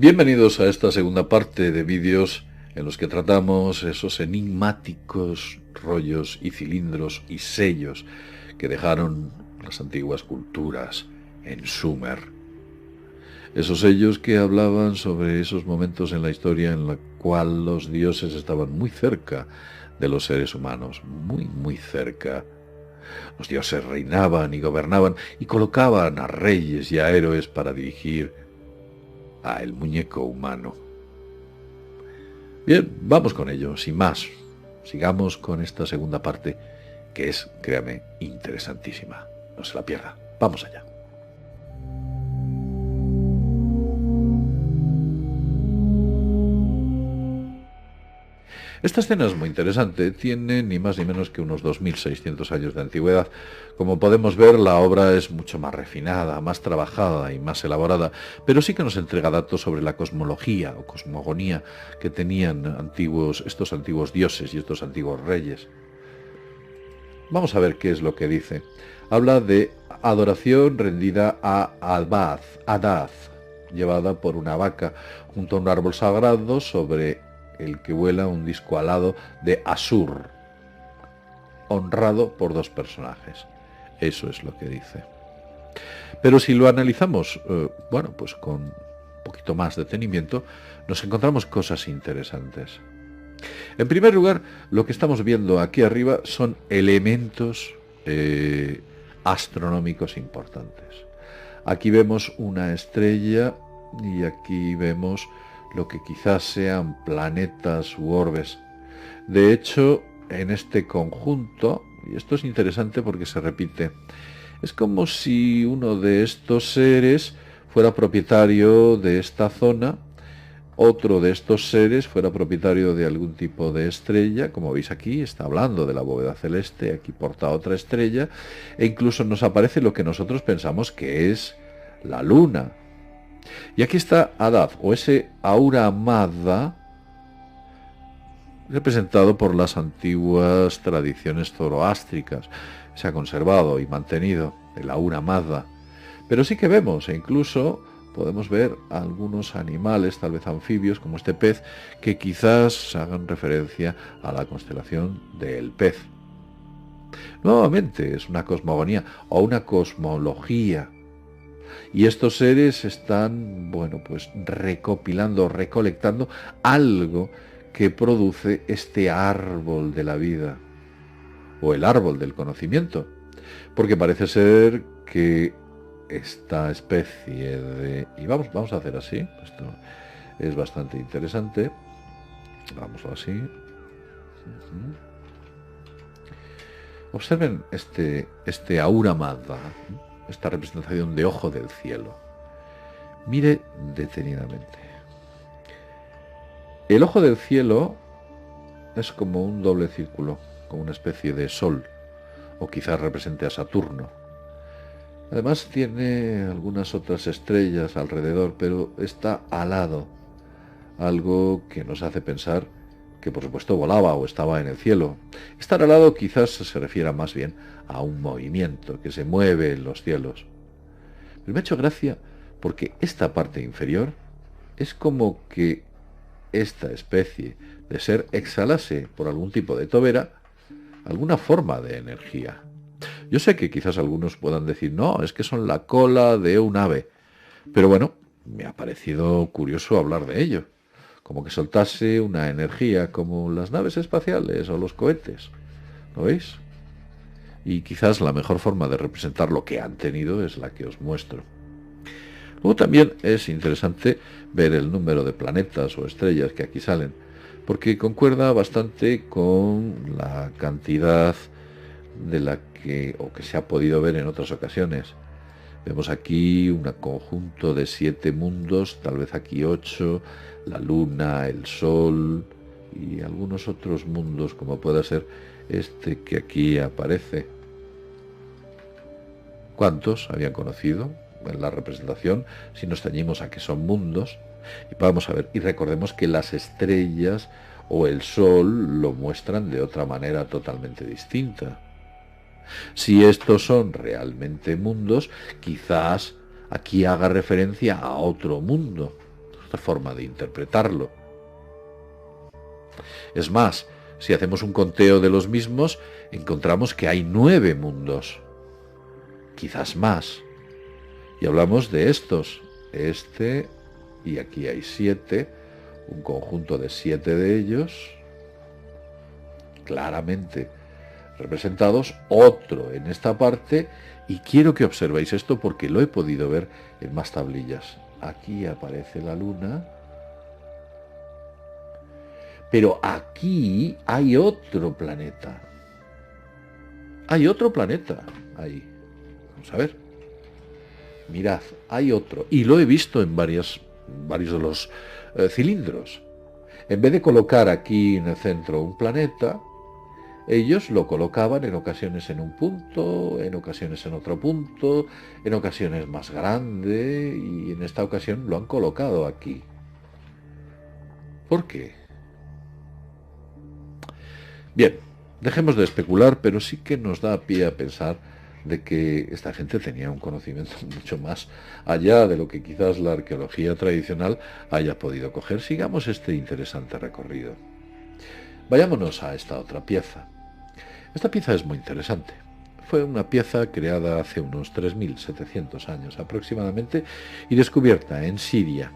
Bienvenidos a esta segunda parte de vídeos en los que tratamos esos enigmáticos rollos y cilindros y sellos que dejaron las antiguas culturas en Sumer. Esos sellos que hablaban sobre esos momentos en la historia en la cual los dioses estaban muy cerca de los seres humanos, muy cerca. Los dioses reinaban y gobernaban y colocaban a reyes y a héroes para dirigir a el muñeco humano. Bien, vamos con ello, sin más. Sigamos con esta segunda parte, que es, créame, interesantísima. No se la pierda. Vamos allá. Esta escena es muy interesante, tiene ni más ni menos que unos 2600 años de antigüedad. Como podemos ver, la obra es mucho más refinada, más trabajada y más elaborada, pero sí que nos entrega datos sobre la cosmología o cosmogonía que tenían estos antiguos dioses y estos antiguos reyes. Vamos a ver qué es lo que dice. Habla de adoración rendida a Adaz, llevada por una vaca junto a un árbol sagrado sobre el que vuela un disco alado de Asur, honrado por dos personajes. Eso es lo que dice. Pero si lo analizamos, pues con un poquito más detenimiento, nos encontramos cosas interesantes. En primer lugar, lo que estamos viendo aquí arriba son elementos astronómicos importantes. Aquí vemos una estrella y aquí vemos lo que quizás sean planetas u orbes. De hecho, en este conjunto, y esto es interesante porque se repite, es como si uno de estos seres fuera propietario de esta zona, otro de estos seres fuera propietario de algún tipo de estrella. Como veis aquí, está hablando de la bóveda celeste, aquí porta otra estrella, e incluso nos aparece lo que nosotros pensamos que es la luna. Y aquí está Adad, o ese Aura Mazda, representado por las antiguas tradiciones zoroástricas. Se ha conservado y mantenido el Aura Mazda. Pero sí que vemos, e incluso podemos ver algunos animales, tal vez anfibios, como este pez, que quizás hagan referencia a la constelación del pez. Nuevamente es una cosmogonía o una cosmología. Y estos seres están, recopilando, recolectando algo que produce este árbol de la vida, o el árbol del conocimiento. Porque parece ser que esta especie de... Y vamos a hacer así, esto es bastante interesante. Vamos así. Observen este aura mazda, esta representación de ojo del cielo. Mire detenidamente. El ojo del cielo es como un doble círculo, como una especie de sol, o quizás represente a Saturno. Además tiene algunas otras estrellas alrededor, pero está alado, algo que nos hace pensar que por supuesto volaba o estaba en el cielo. Estar alado quizás se refiera más bien a un movimiento que se mueve en los cielos. Pero me ha hecho gracia porque esta parte inferior es como que esta especie de ser exhalase por algún tipo de tobera alguna forma de energía. Yo sé que quizás algunos puedan decir, no, es que son la cola de un ave. Pero bueno, me ha parecido curioso hablar de ello. Como que soltase una energía como las naves espaciales o los cohetes. ¿Lo veis? Y quizás la mejor forma de representar lo que han tenido es la que os muestro. Luego también es interesante ver el número de planetas o estrellas que aquí salen, porque concuerda bastante con la cantidad de la que se ha podido ver en otras ocasiones. Vemos aquí un conjunto de 7 mundos, tal vez aquí 8, la luna, el sol y algunos otros mundos, como pueda ser este que aquí aparece. ¿Cuántos habían conocido en la representación si nos ceñimos a que son mundos? Y vamos a ver, y recordemos que las estrellas o el sol lo muestran de otra manera totalmente distinta. Si estos son realmente mundos, quizás aquí haga referencia a otro mundo. otra forma de interpretarlo. Es más, si hacemos un conteo de los mismos, encontramos que hay 9 mundos, quizás más. Y hablamos de estos, y aquí hay 7, un conjunto de 7 de ellos, claramente representados, otro en esta parte, y quiero que observéis esto porque lo he podido ver en más tablillas. Aquí aparece la luna, pero aquí hay otro planeta. Hay otro planeta ahí. Vamos a ver. Mirad, hay otro. Y lo he visto en varios de los cilindros. En vez de colocar aquí en el centro un planeta, ellos lo colocaban en ocasiones en un punto, en ocasiones en otro punto, en ocasiones más grande, y en esta ocasión lo han colocado aquí. ¿Por qué? Bien, dejemos de especular, pero sí que nos da pie a pensar de que esta gente tenía un conocimiento mucho más allá de lo que quizás la arqueología tradicional haya podido coger. Sigamos este interesante recorrido. Vayámonos a esta otra pieza. Esta pieza es muy interesante. Fue una pieza creada hace unos 3.700 años aproximadamente y descubierta en Siria.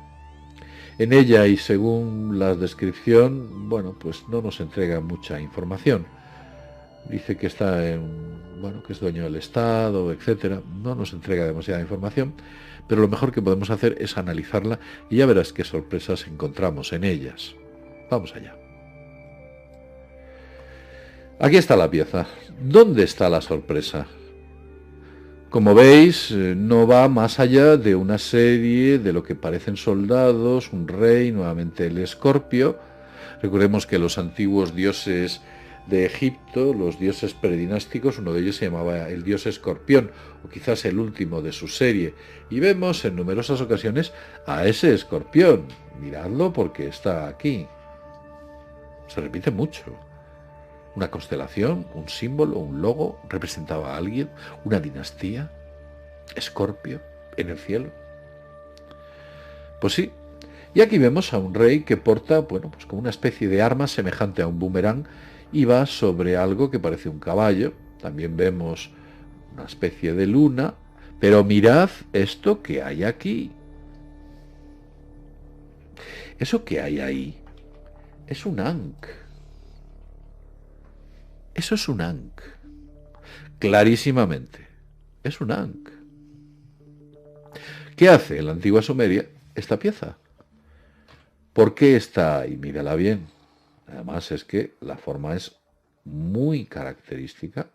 En ella, y según la descripción, bueno, pues no nos entrega mucha información. Dice que está que es dueño del Estado, etcétera. No nos entrega demasiada información, pero lo mejor que podemos hacer es analizarla y ya verás qué sorpresas encontramos en ellas. Vamos allá. Aquí está la pieza. ¿Dónde está la sorpresa? Como veis, no va más allá de una serie de lo que parecen soldados, un rey, nuevamente el escorpio. Recordemos que los antiguos dioses de Egipto, los dioses predinásticos, uno de ellos se llamaba el dios escorpión, o quizás el último de su serie. Y vemos en numerosas ocasiones a ese escorpión. Miradlo porque está aquí. Se repite mucho. Una constelación, un símbolo, un logo, representaba a alguien, una dinastía, Escorpio, en el cielo. Pues sí, y aquí vemos a un rey que porta, pues como una especie de arma semejante a un boomerang y va sobre algo que parece un caballo. También vemos una especie de luna, pero mirad esto que hay aquí. Eso que hay ahí es un ankh. Eso es un ankh. Clarísimamente. Es un ankh. ¿Qué hace en la antigua Sumeria esta pieza? ¿Por qué está ahí? Mírala bien. Además es que la forma es muy característica.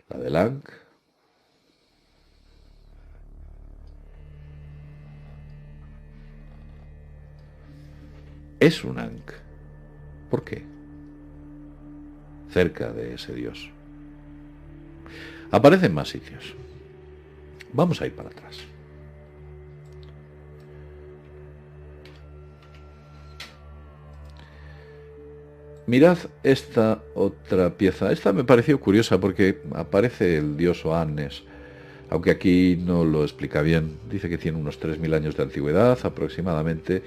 La del ankh. Es un ankh. ¿Por qué? Cerca de ese dios. Aparece en más sitios. Vamos a ir para atrás. Mirad esta otra pieza. Esta me pareció curiosa porque aparece el dios Oannes, aunque aquí no lo explica bien. Dice que tiene unos 3.000 años de antigüedad aproximadamente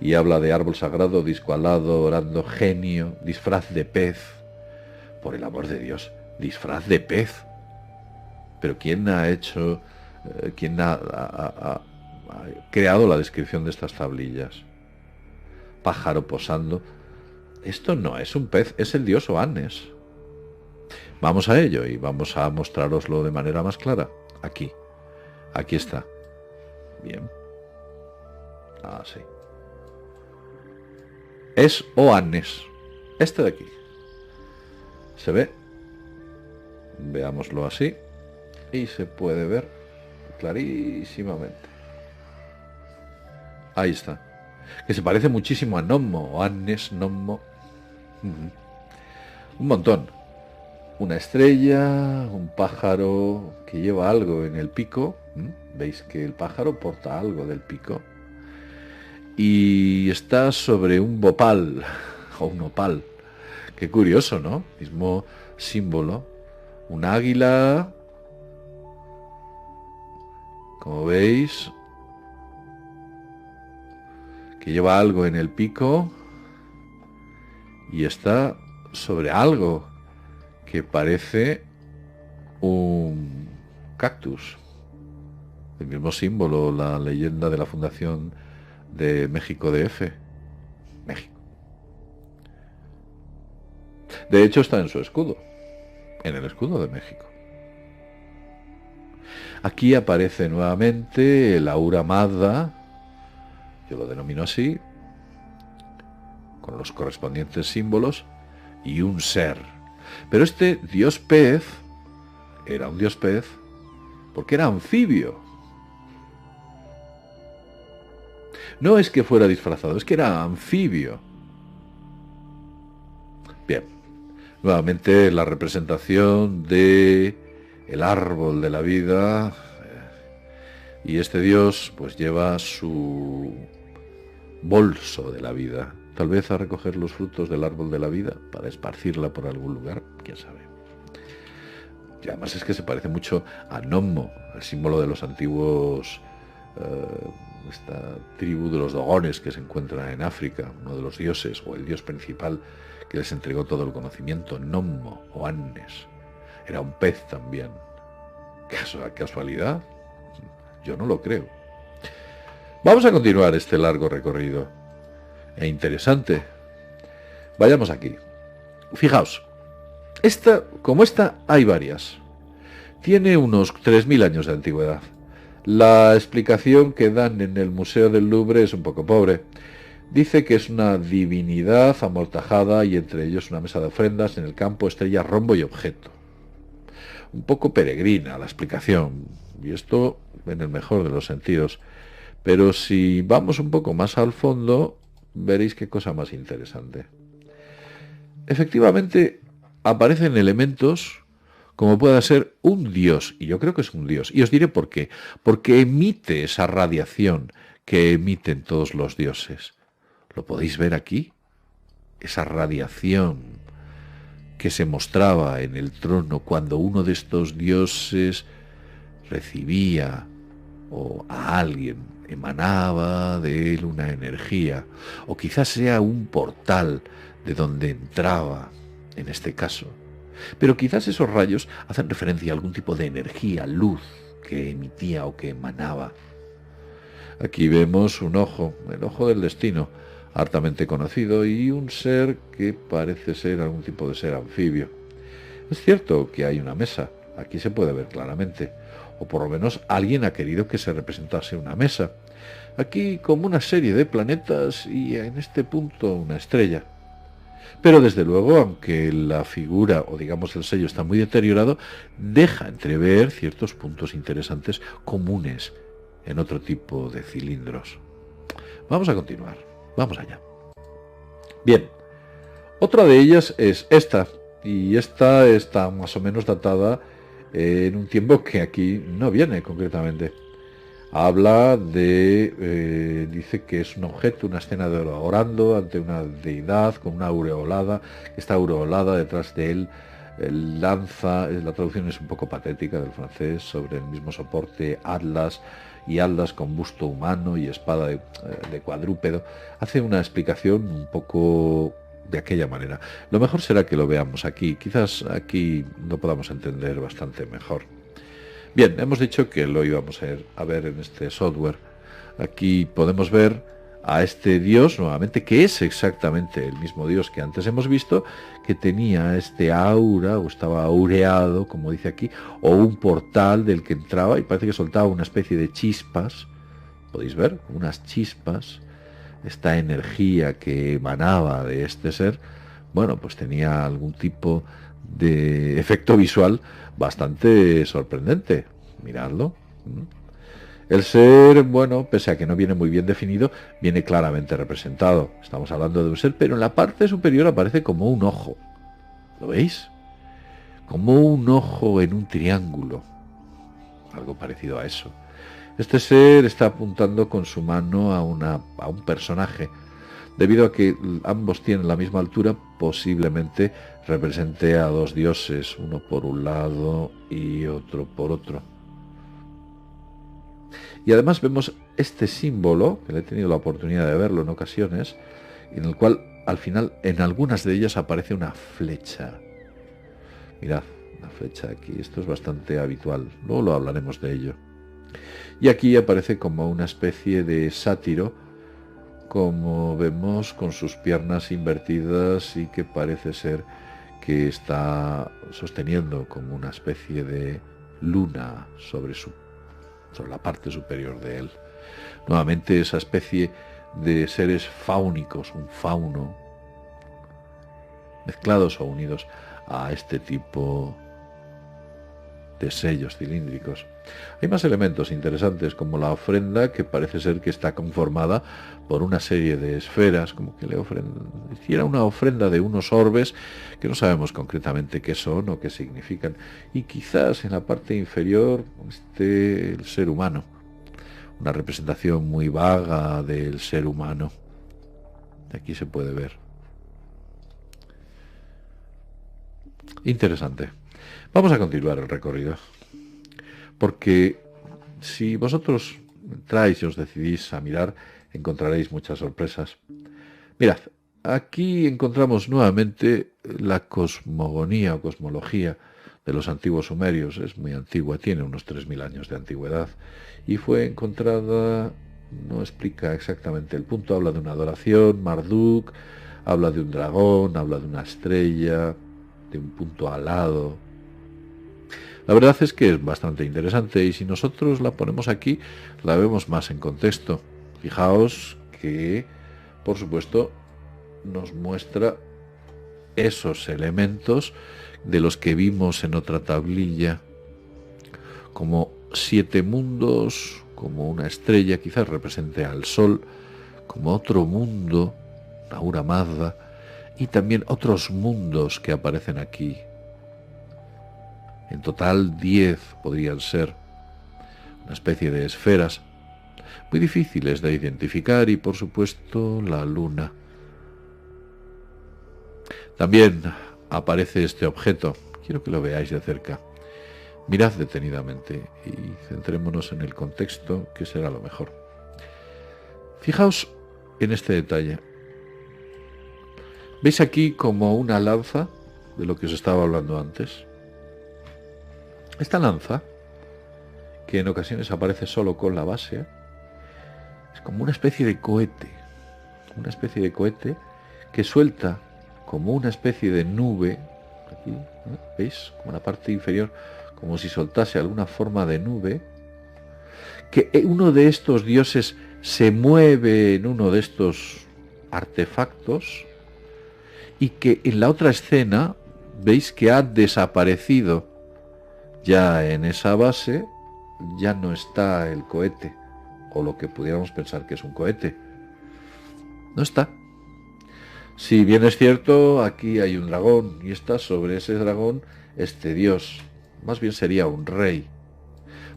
y habla de árbol sagrado, disco alado, orando, genio, disfraz de pez. Por el amor de Dios, disfraz de pez. Pero ¿quién ha hecho, quién ha creado la descripción de estas tablillas? Pájaro posando. Esto no es un pez, es el dios Oannes. Vamos a ello y vamos a mostraroslo de manera más clara. Aquí. Aquí está. Bien. Así. Es Oannes. Este de aquí. ¿Se ve? Veámoslo así. Y se puede ver clarísimamente. Ahí está. Que se parece muchísimo a Nommo. Oannes, Nommo. Un montón. Una estrella, un pájaro que lleva algo en el pico. Veis que el pájaro porta algo del pico. Y está sobre un bopal, o un opal. Qué curioso, ¿no? Mismo símbolo. Un águila. Como veis. que lleva algo en el pico y está sobre algo que parece un cactus. El mismo símbolo, la leyenda de la fundación de México DF. México. De hecho está en su escudo, en el escudo de México. Aquí aparece nuevamente el Ahura Mazda, yo lo denomino así, con los correspondientes símbolos, y un ser. Pero este dios pez era un dios pez porque era anfibio. No es que fuera disfrazado, es que era anfibio. Bien, nuevamente la representación de el árbol de la vida, y este dios pues lleva su bolso de la vida, tal vez a recoger los frutos del árbol de la vida para esparcirla por algún lugar, quién sabe. Y además es que se parece mucho a Nommo, el símbolo de los antiguos, esta tribu de los dogones que se encuentra en África, uno de los dioses o el dios principal que les entregó todo el conocimiento, Nommo o Annes. Era un pez también. ¿Casualidad? Yo no lo creo. Vamos a continuar este largo recorrido. E interesante. Vayamos aquí. Fijaos, como esta hay varias. Tiene unos 3000 años de antigüedad. La explicación que dan en el Museo del Louvre es un poco pobre. Dice que es una divinidad amortajada y entre ellos una mesa de ofrendas en el campo, estrella, rombo y objeto. Un poco peregrina la explicación, y esto en el mejor de los sentidos. Pero si vamos un poco más al fondo, veréis qué cosa más interesante. Efectivamente, aparecen elementos como pueda ser un dios, y yo creo que es un dios, y os diré por qué. Porque emite esa radiación que emiten todos los dioses. ¿Lo podéis ver aquí? Esa radiación que se mostraba en el trono cuando uno de estos dioses recibía o a alguien emanaba de él una energía, o quizás sea un portal de donde entraba, en este caso. Pero quizás esos rayos hacen referencia a algún tipo de energía, luz, que emitía o que emanaba. Aquí vemos un ojo, el ojo del destino, hartamente conocido, y un ser que parece ser algún tipo de ser anfibio. Es cierto que hay una mesa, aquí se puede ver claramente, o por lo menos alguien ha querido que se representase una mesa. Aquí como una serie de planetas y en este punto una estrella. Pero desde luego, aunque la figura o digamos el sello está muy deteriorado, deja entrever ciertos puntos interesantes comunes en otro tipo de cilindros. Vamos a continuar, vamos allá. Bien, otra de ellas es esta, y esta está más o menos datada en un tiempo que aquí no viene concretamente. Habla de, dice que es un objeto, una escena de orando ante una deidad con una aureolada, que está aureolada detrás de él, lanza, la traducción es un poco patética del francés, sobre el mismo soporte, atlas y haldas con busto humano y espada de cuadrúpedo. Hace una explicación un poco de aquella manera. Lo mejor será que lo veamos aquí, quizás aquí lo podamos entender bastante mejor. Bien, hemos dicho que lo íbamos a ver en este software. Aquí podemos ver a este dios nuevamente, que es exactamente el mismo dios que antes hemos visto, que tenía este aura, o estaba aureado, como dice aquí, o un portal del que entraba y parece que soltaba una especie de chispas. ¿Podéis ver? Unas chispas. Esta energía que emanaba de este ser, bueno, pues tenía algún tipo de efecto visual bastante sorprendente. Miradlo. El ser, bueno, pese a que no viene muy bien definido, viene claramente representado. Estamos hablando de un ser, pero en la parte superior aparece como un ojo. ¿Lo veis? Como un ojo en un triángulo. Algo parecido a eso. Este ser está apuntando con su mano a un personaje. Debido a que ambos tienen la misma altura, posiblemente represente a dos dioses, uno por un lado y otro por otro. Y además vemos este símbolo, que le he tenido la oportunidad de verlo en ocasiones, en el cual al final en algunas de ellas aparece una flecha. Mirad, una flecha aquí, esto es bastante habitual, luego lo hablaremos de ello. Y aquí aparece como una especie de sátiro, como vemos, con sus piernas invertidas y que parece ser que está sosteniendo como una especie de luna sobre la parte superior de él. Nuevamente esa especie de seres fáunicos, un fauno, mezclados o unidos a este tipo de sellos cilíndricos. Hay más elementos interesantes, como la ofrenda, que parece ser que está conformada por una serie de esferas, como que le hiciera una ofrenda de unos orbes que no sabemos concretamente qué son o qué significan. Y quizás en la parte inferior esté el ser humano, una representación muy vaga del ser humano. Aquí se puede ver. Interesante. Vamos a continuar el recorrido, porque si vosotros entráis y os decidís a mirar, encontraréis muchas sorpresas. Mirad, aquí encontramos nuevamente la cosmogonía o cosmología de los antiguos sumerios. Es muy antigua, tiene unos 3000 años de antigüedad y fue encontrada, no explica exactamente el punto, habla de una adoración, Marduk, habla de un dragón, habla de una estrella, de un punto alado. La verdad es que es bastante interesante y si nosotros la ponemos aquí, la vemos más en contexto. Fijaos que, por supuesto, nos muestra esos elementos de los que vimos en otra tablilla, como 7 mundos, como una estrella, quizás represente al sol, como otro mundo, Ahura Mazda, y también otros mundos que aparecen aquí. En total 10 podrían ser, una especie de esferas, muy difíciles de identificar, y por supuesto la luna. También aparece este objeto, quiero que lo veáis de cerca. Mirad detenidamente y centrémonos en el contexto, que será lo mejor. Fijaos en este detalle. ¿Veis aquí como una lanza, de lo que os estaba hablando antes? Esta lanza, que en ocasiones aparece solo con la base, es como una especie de cohete que suelta como una especie de nube, aquí, ¿no? ¿Veis? Como la parte inferior, como si soltase alguna forma de nube, que uno de estos dioses se mueve en uno de estos artefactos y que en la otra escena veis que ha desaparecido. Ya en esa base ya no está el cohete, o lo que pudiéramos pensar que es un cohete. No está. Si bien es cierto, aquí hay un dragón y está sobre ese dragón este dios. Más bien sería un rey,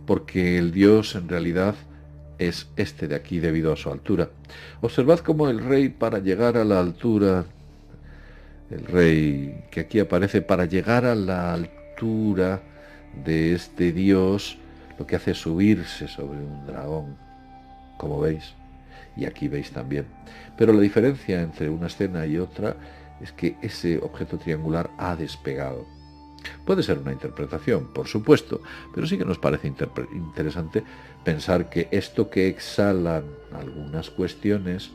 porque el dios en realidad es este de aquí debido a su altura. Observad cómo el rey, para llegar a la altura, el rey que aquí aparece, para llegar a la altura de este dios, lo que hace es subirse sobre un dragón, como veis, y aquí veis también. Pero la diferencia entre una escena y otra es que ese objeto triangular ha despegado. Puede ser una interpretación, por supuesto, pero sí que nos parece interesante pensar que esto que exhalan algunas cuestiones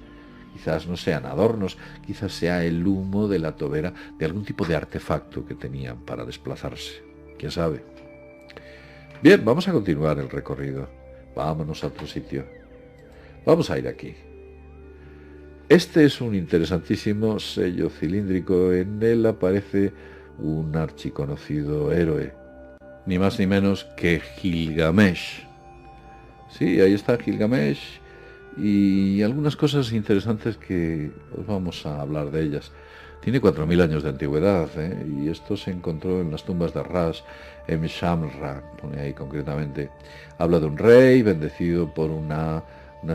quizás no sean adornos, quizás sea el humo de la tobera de algún tipo de artefacto que tenían para desplazarse. ¿Quién sabe? Bien, vamos a continuar el recorrido. Vámonos a otro sitio. Vamos a ir aquí. Este es un interesantísimo sello cilíndrico. En él aparece un archiconocido héroe, ni más ni menos que Gilgamesh. Sí, ahí está Gilgamesh y algunas cosas interesantes que os vamos a hablar de ellas. Tiene 4000 años de antigüedad, y esto se encontró en las tumbas de Ras en Shamra, pone ahí concretamente. Habla de un rey bendecido por una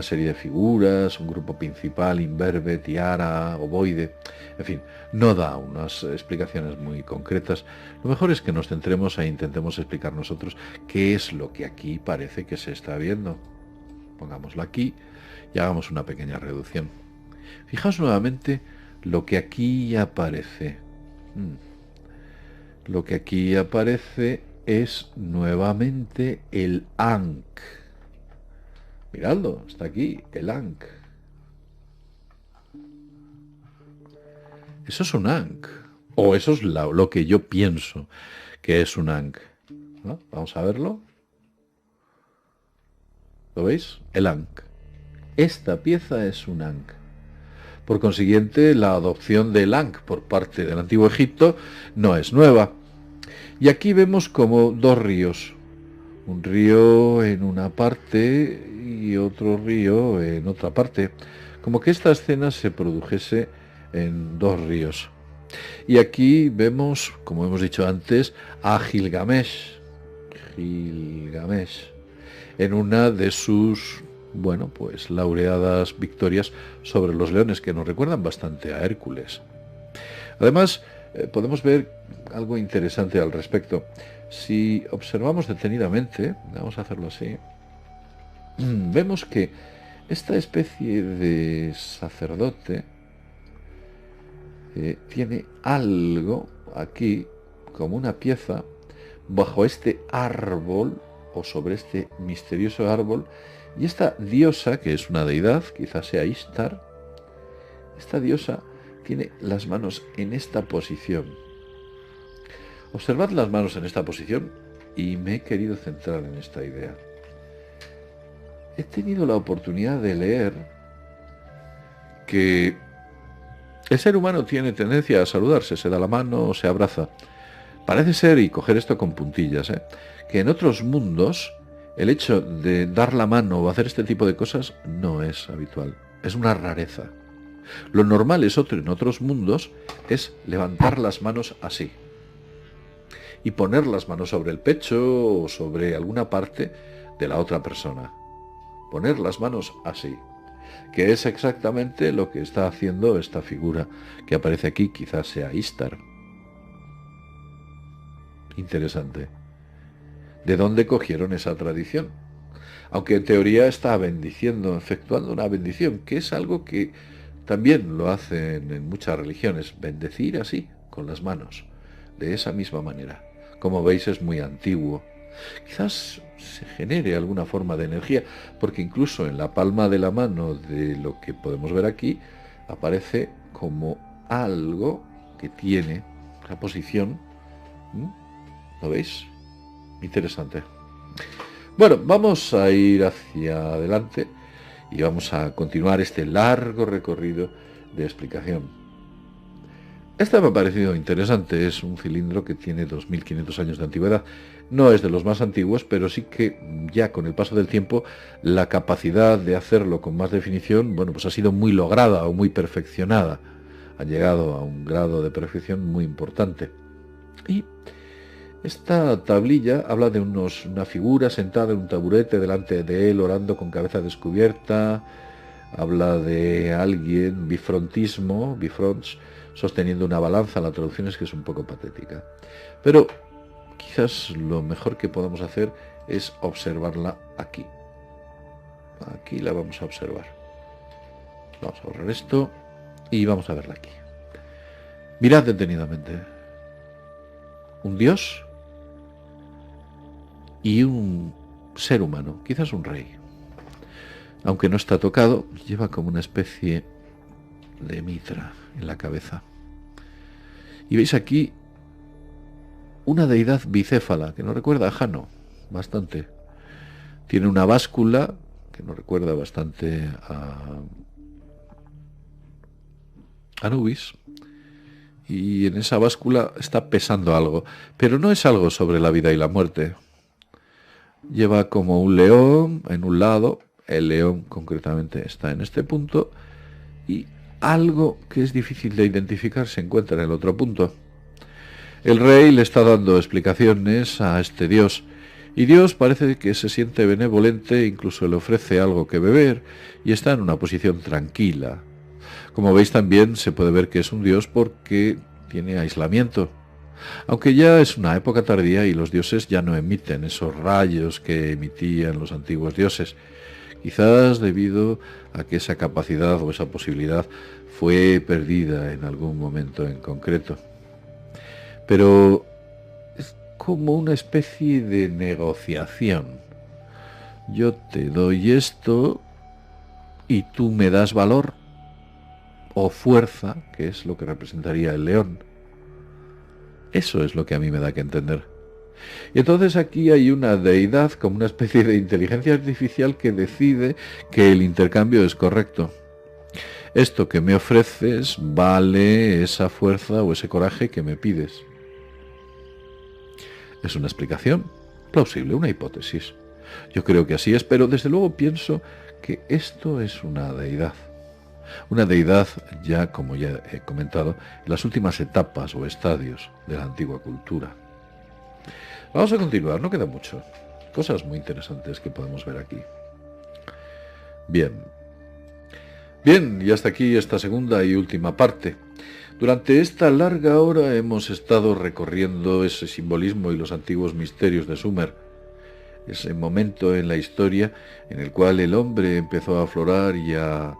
serie de figuras, un grupo principal, imberbe, tiara, ovoide, en fin, no da unas explicaciones muy concretas. Lo mejor es que nos centremos e intentemos explicar nosotros qué es lo que aquí parece que se está viendo. Pongámoslo aquí y hagamos una pequeña reducción. Fijaos nuevamente lo que aquí aparece. Lo que aquí aparece es nuevamente el Ankh. Miradlo, está aquí, el Ankh. Eso es un Ankh. O eso es lo que yo pienso que es un Ankh. ¿No? Vamos a verlo. ¿Lo veis? El Ankh. Esta pieza es un Ankh. Por consiguiente, la adopción del Ankh por parte del Antiguo Egipto no es nueva. Y aquí vemos como dos ríos. Un río en una parte y otro río en otra parte. Como que esta escena se produjese en dos ríos. Y aquí vemos, como hemos dicho antes, a Gilgamesh. Gilgamesh. En una de sus, bueno, pues laureadas victorias sobre los leones, que nos recuerdan bastante a Hércules. Además, podemos ver algo interesante al respecto. Si observamos detenidamente, vamos a hacerlo así, vemos que esta especie de sacerdote tiene algo aquí, como una pieza, bajo este árbol, o sobre este misterioso árbol, y esta diosa, que es una deidad, quizás sea Ishtar, esta diosa tiene las manos en esta posición. Observad las manos en esta posición y me he querido centrar en esta idea. He tenido la oportunidad de leer que el ser humano tiene tendencia a saludarse, se da la mano o se abraza. Parece ser, y coger esto con puntillas, que en otros mundos el hecho de dar la mano o hacer este tipo de cosas no es habitual, es una rareza. Lo normal en otros mundos es levantar las manos así y poner las manos sobre el pecho o sobre alguna parte de la otra persona. Poner las manos así, que es exactamente lo que está haciendo esta figura que aparece aquí, quizás sea Ishtar. Interesante. ¿De dónde cogieron esa tradición? Aunque en teoría está bendiciendo, efectuando una bendición, que es algo que también lo hacen en muchas religiones, bendecir así, con las manos, de esa misma manera. Como veis, es muy antiguo. Quizás se genere alguna forma de energía, porque incluso en la palma de la mano de lo que podemos ver aquí, aparece como algo que tiene la posición. ¿Lo veis? Interesante. Bueno, vamos a ir hacia adelante y vamos a continuar este largo recorrido de explicación. Esta me ha parecido interesante, es un cilindro que tiene 2500 años de antigüedad. No es de los más antiguos, pero sí que ya con el paso del tiempo la capacidad de hacerlo con más definición, bueno, pues ha sido muy lograda o muy perfeccionada. Ha llegado a un grado de perfección muy importante. Y esta tablilla habla de una figura sentada en un taburete delante de él, orando con cabeza descubierta. Habla de alguien, bifronts, sosteniendo una balanza. La traducción es que es un poco patética. Pero quizás lo mejor que podamos hacer es observarla aquí. Aquí la vamos a observar. Vamos a borrar esto y vamos a verla aquí. Mirad detenidamente. Un dios y un ser humano, quizás un rey. Aunque no está tocado, lleva como una especie de mitra en la cabeza. Y veis aquí una deidad bicéfala, que nos recuerda a Jano, bastante. Tiene una báscula, que nos recuerda bastante a Anubis, y en esa báscula está pesando algo, pero no es algo sobre la vida y la muerte. Lleva como un león en un lado, el león concretamente está en este punto, y algo que es difícil de identificar se encuentra en el otro punto. El rey le está dando explicaciones a este dios, y Dios parece que se siente benevolente, incluso le ofrece algo que beber, y está en una posición tranquila. Como veis, también se puede ver que es un dios porque tiene aislamiento. Aunque ya es una época tardía y los dioses ya no emiten esos rayos que emitían los antiguos dioses. quizás debido a que esa capacidad o esa posibilidad fue perdida en algún momento en concreto. Pero es como una especie de negociación. Yo te doy esto y tú me das valor o fuerza, que es lo que representaría el león. Eso es lo que a mí me da que entender. Y entonces aquí hay una deidad como una especie de inteligencia artificial que decide que el intercambio es correcto. Esto que me ofreces vale esa fuerza o ese coraje que me pides. Es una explicación plausible, una hipótesis. Yo creo que así es, pero desde luego pienso que esto es una deidad. Una deidad ya, como ya he comentado, en las últimas etapas o estadios de la antigua cultura. Vamos a continuar, no queda mucho. Cosas muy interesantes que podemos ver aquí. Bien, y hasta aquí esta segunda y última parte. Durante esta larga hora hemos estado recorriendo ese simbolismo y los antiguos misterios de Sumer, ese momento en la historia en el cual el hombre empezó a aflorar y a,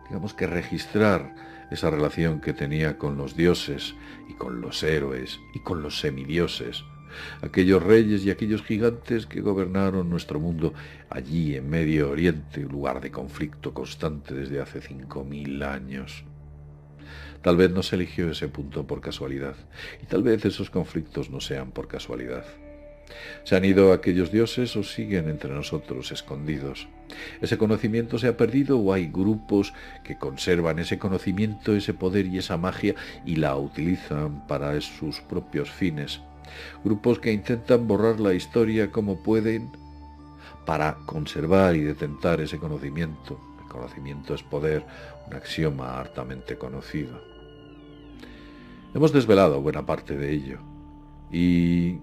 digamos que registrar esa relación que tenía con los dioses y con los héroes y con los semidioses, aquellos reyes y aquellos gigantes que gobernaron nuestro mundo allí en Medio Oriente, un lugar de conflicto constante desde hace 5000 años. Tal vez no se eligió ese punto por casualidad, y tal vez esos conflictos no sean por casualidad. ¿Se han ido aquellos dioses o siguen entre nosotros escondidos? ¿Ese conocimiento se ha perdido o hay grupos que conservan ese conocimiento, ese poder y esa magia y la utilizan para sus propios fines? Grupos que intentan borrar la historia como pueden para conservar y detentar ese conocimiento. El conocimiento es poder, un axioma hartamente conocido. Hemos desvelado buena parte de ello y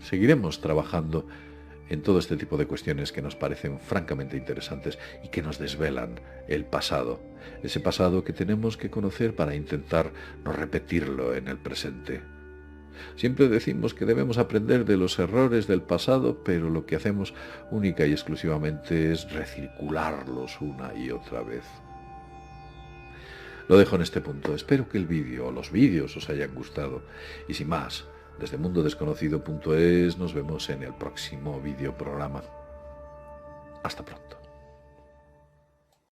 seguiremos trabajando en todo este tipo de cuestiones que nos parecen francamente interesantes y que nos desvelan el pasado, ese pasado que tenemos que conocer para intentar no repetirlo en el presente. Siempre decimos que debemos aprender de los errores del pasado, pero lo que hacemos única y exclusivamente es recircularlos una y otra vez. Lo dejo en este punto. Espero que el vídeo o los vídeos os hayan gustado. Y sin más, desde mundodesconocido.es nos vemos en el próximo vídeo programa. Hasta pronto.